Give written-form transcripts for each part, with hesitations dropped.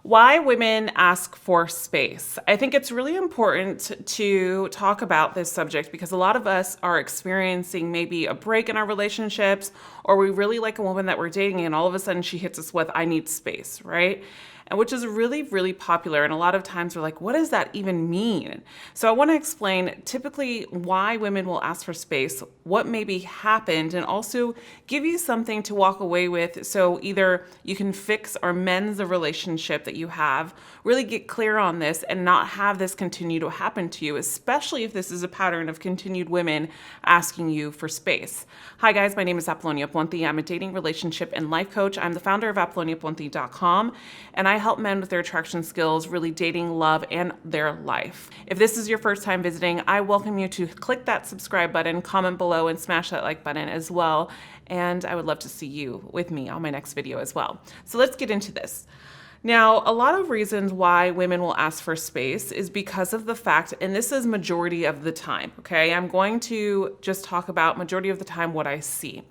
Why women ask for space. I think it's really important to talk about this subject because a lot of us are experiencing maybe a break in our relationships, or we really like a woman that we're dating and all of a sudden she hits us with, I need space, right? And which is really, really popular. And a lot of times we're like, what does that even mean? So I want to explain typically why women will ask for space, what maybe happened, and also give you something to walk away with. So either you can fix or mend the relationship that you have, really get clear on this and not have this continue to happen to you, especially if this is a pattern of continued women asking you for space. Hi guys, my name is Apollonia Ponti. I'm a dating, relationship, and life coach. I'm the founder of ApolloniaPonti.com, and I help men with their attraction skills, really dating, love, and their life. If this is your first time visiting, I welcome you to click that subscribe button, comment below, and smash that like button as well. And I would love to see you with me on my next video as well. So let's get into this. Now, a lot of reasons why women will ask for space is because of the fact, and this is majority of the time, okay? I'm going to just talk about majority of the time what I see.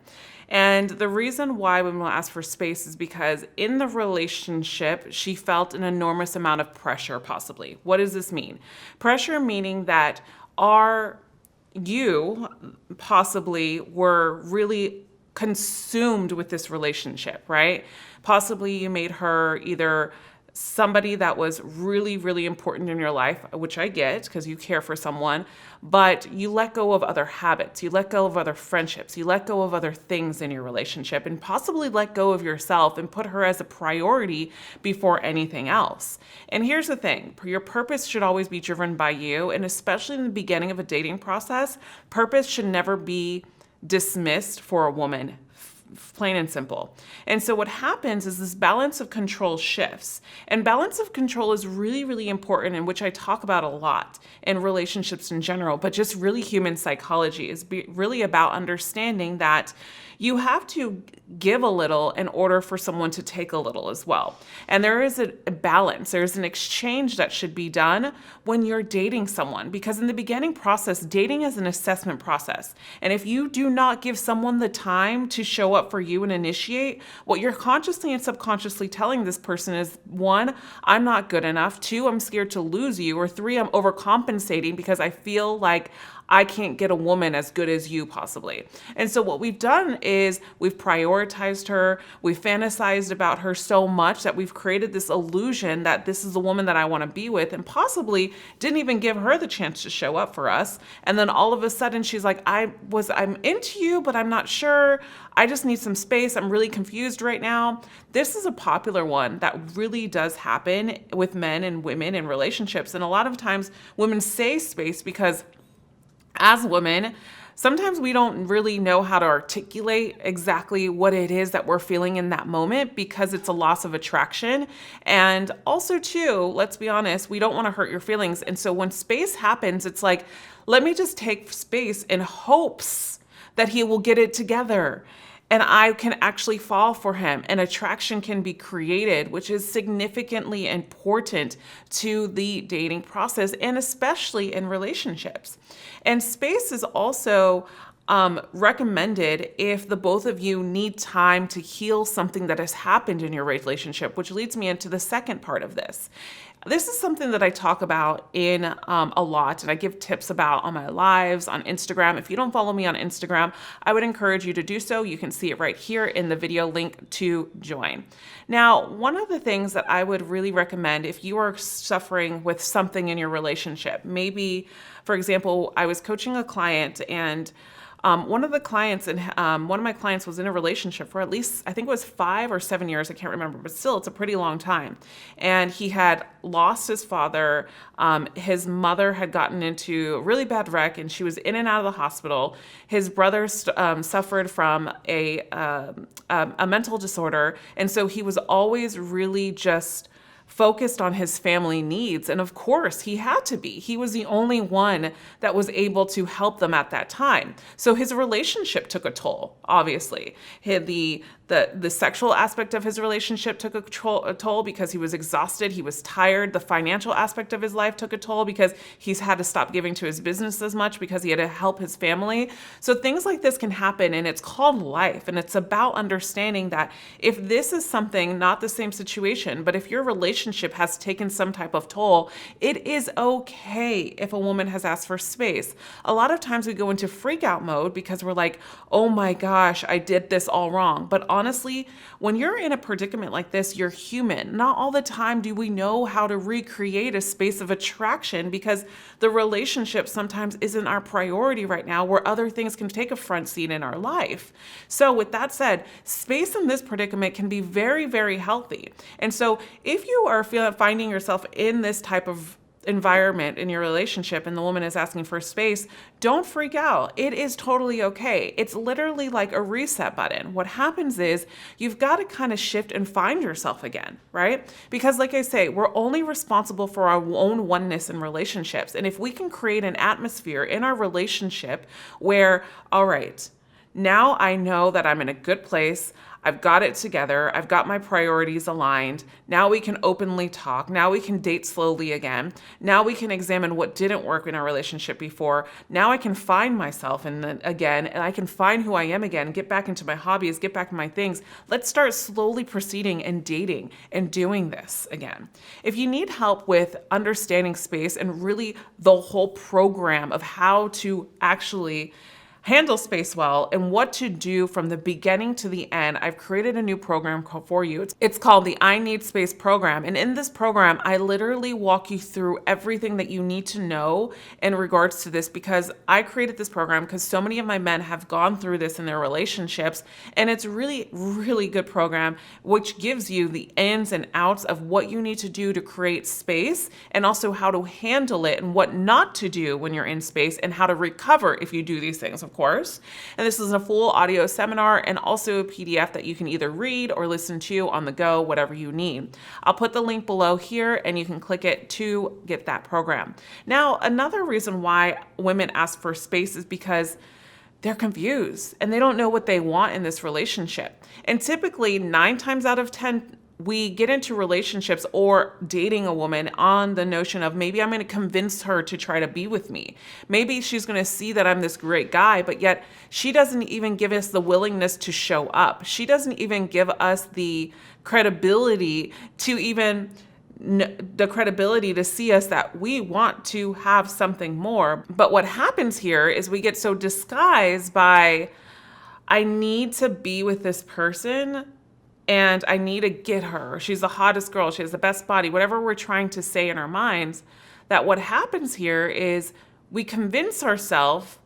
And the reason why women will ask for space is because in the relationship, she felt an enormous amount of pressure, possibly. What does this mean? Pressure meaning that you possibly were really consumed with this relationship, right? Possibly you made her either somebody that was really, really important in your life, which I get because you care for someone, but you let go of other habits, you let go of other friendships, you let go of other things in your relationship, and possibly let go of yourself and put her as a priority before anything else. And here's the thing, your purpose should always be driven by you, and especially in the beginning of a dating process, purpose should never be dismissed for a woman. Plain and simple. And so what happens is this balance of control shifts. And balance of control is really, really important, and which I talk about a lot in relationships in general, but just really human psychology is really about understanding that you have to give a little in order for someone to take a little as well. And there is a balance. There's an exchange that should be done when you're dating someone, because in the beginning process, dating is an assessment process. And if you do not give someone the time to show up for you and initiate, what you're consciously and subconsciously telling this person is, 1, I'm not good enough, 2, I'm scared to lose you, or 3, I'm overcompensating because I feel like I can't get a woman as good as you possibly. And so what we've done is we've prioritized her, we've fantasized about her so much that we've created this illusion that this is the woman that I want to be with, and possibly didn't even give her the chance to show up for us. And then all of a sudden she's like, I'm into you, but I'm not sure. I just need some space. I'm really confused right now. This is a popular one that really does happen with men and women in relationships. And a lot of times women say space because as women, sometimes we don't really know how to articulate exactly what it is that we're feeling in that moment because it's a loss of attraction. And also too, let's be honest, we don't want to hurt your feelings. And so when space happens, it's like, let me just take space in hopes that he will get it together and I can actually fall for him, and attraction can be created, which is significantly important to the dating process and especially in relationships. And space is also recommended if the both of you need time to heal something that has happened in your relationship, which leads me into the second part of this. This is something that I talk about in a lot, and I give tips about on my lives, on Instagram. If you don't follow me on Instagram, I would encourage you to do so. You can see it right here in the video link to join. Now, one of the things that I would really recommend if you are suffering with something in your relationship, maybe, for example, I was coaching a client and one of my clients was in a relationship for at least, I think it was 5 or 7 years. I can't remember, but still it's a pretty long time. And he had lost his father. His mother had gotten into a really bad wreck and she was in and out of the hospital. His brother suffered from a mental disorder. And so he was always really just focused on his family needs. And of course, he had to be. He was the only one that was able to help them at that time. So his relationship took a toll, obviously. The The sexual aspect of his relationship took a toll because he was exhausted, he was tired. The financial aspect of his life took a toll because he's had to stop giving to his business as much because he had to help his family. So things like this can happen, and it's called life. And it's about understanding that if this is something, not the same situation, but if your relationship has taken some type of toll, it is okay if a woman has asked for space. A lot of times we go into freak out mode because we're like, oh my gosh, I did this all wrong. But honestly, when you're in a predicament like this, you're human. Not all the time do we know how to recreate a space of attraction because the relationship sometimes isn't our priority right now, where other things can take a front seat in our life. So with that said, space in this predicament can be very, very healthy. And so if you are finding yourself in this type of environment in your relationship and the woman is asking for space, don't freak out. It is totally okay. It's literally like a reset button. What happens is you've got to kind of shift and find yourself again, right? Because like I say, we're only responsible for our own oneness in relationships. And if we can create an atmosphere in our relationship where, all right, now I know that I'm in a good place. I've got it together. I've got my priorities aligned. Now we can openly talk. Now we can date slowly again. Now we can examine what didn't work in our relationship before. Now I can find myself again, and I can find who I am again, get back into my hobbies, get back to my things. Let's start slowly proceeding and dating and doing this again. If you need help with understanding space and really the whole program of how to actually handle space well and what to do from the beginning to the end, I've created a new program for you. It's called the I Need Space program. And in this program, I literally walk you through everything that you need to know in regards to this, because I created this program because so many of my men have gone through this in their relationships. And it's really, really good program, which gives you the ins and outs of what you need to do to create space, and also how to handle it and what not to do when you're in space, and how to recover if you do these things, of course. And this is a full audio seminar and also a PDF that you can either read or listen to on the go, whatever you need. I'll put the link below here and you can click it to get that program. Now, another reason why women ask for space is because they're confused and they don't know what they want in this relationship. And typically 9 times out of 10, we get into relationships or dating a woman on the notion of maybe I'm going to convince her to try to be with me. Maybe she's going to see that I'm this great guy, but yet she doesn't even give us the willingness to show up. She doesn't even give us the credibility to see us that we want to have something more. But what happens here is we get so disguised by, I need to be with this person and I need to get her. She's the hottest girl. She has the best body, whatever we're trying to say in our minds, that what happens here is we convince ourselves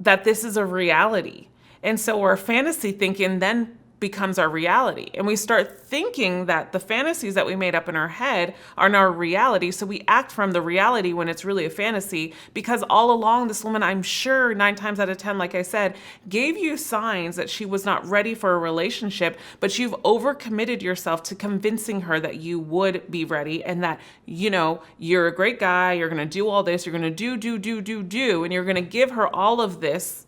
that this is a reality. And so our fantasy thinking then becomes our reality. And we start thinking that the fantasies that we made up in our head are our reality. So we act from the reality when it's really a fantasy, because all along this woman, I'm sure 9 times out of 10, like I said, gave you signs that she was not ready for a relationship, but you've overcommitted yourself to convincing her that you would be ready and that, you know, you're a great guy, you're going to do all this, you're going to do, and you're going to give her all of this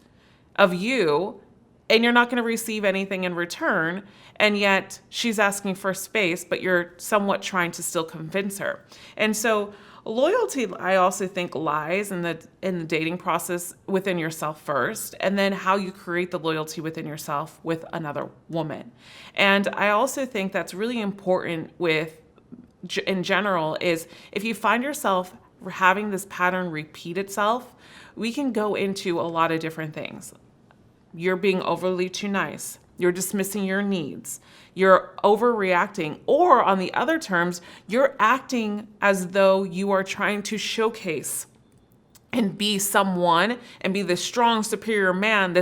of you, and you're not going to receive anything in return. And yet she's asking for space, but you're somewhat trying to still convince her. And so loyalty, I also think, lies in the dating process within yourself first, and then how you create the loyalty within yourself with another woman. And I also think that's really important in general, is if you find yourself having this pattern repeat itself, we can go into a lot of different things. You're being overly too nice. You're dismissing your needs. You're overreacting. Or on the other terms, you're acting as though you are trying to showcase and be someone and be the strong, superior man,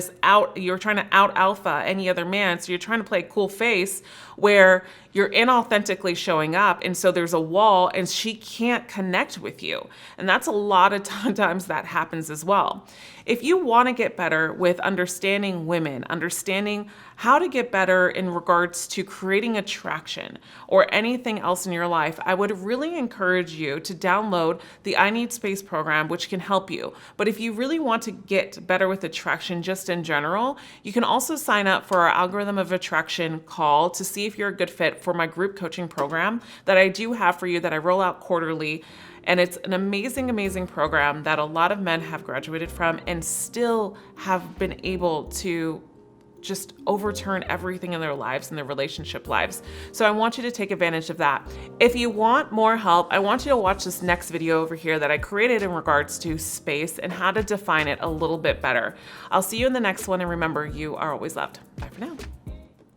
you're trying to out alpha any other man. So you're trying to play a cool face where you're inauthentically showing up, and so there's a wall and she can't connect with you. And that's a lot of times that happens as well. If you want to get better with understanding women, understanding how to get better in regards to creating attraction or anything else in your life, I would really encourage you to download the I Need Space program, which can help you. But if you really want to get better with attraction just in general, you can also sign up for our Algorithm of Attraction call to see if you're a good fit for my group coaching program that I do have for you, that I roll out quarterly. And it's an amazing, amazing program that a lot of men have graduated from and still have been able to just overturn everything in their lives and their relationship lives. So I want you to take advantage of that. If you want more help, I want you to watch this next video over here that I created in regards to space and how to define it a little bit better. I'll see you in the next one, and remember, you are always loved. Bye for now.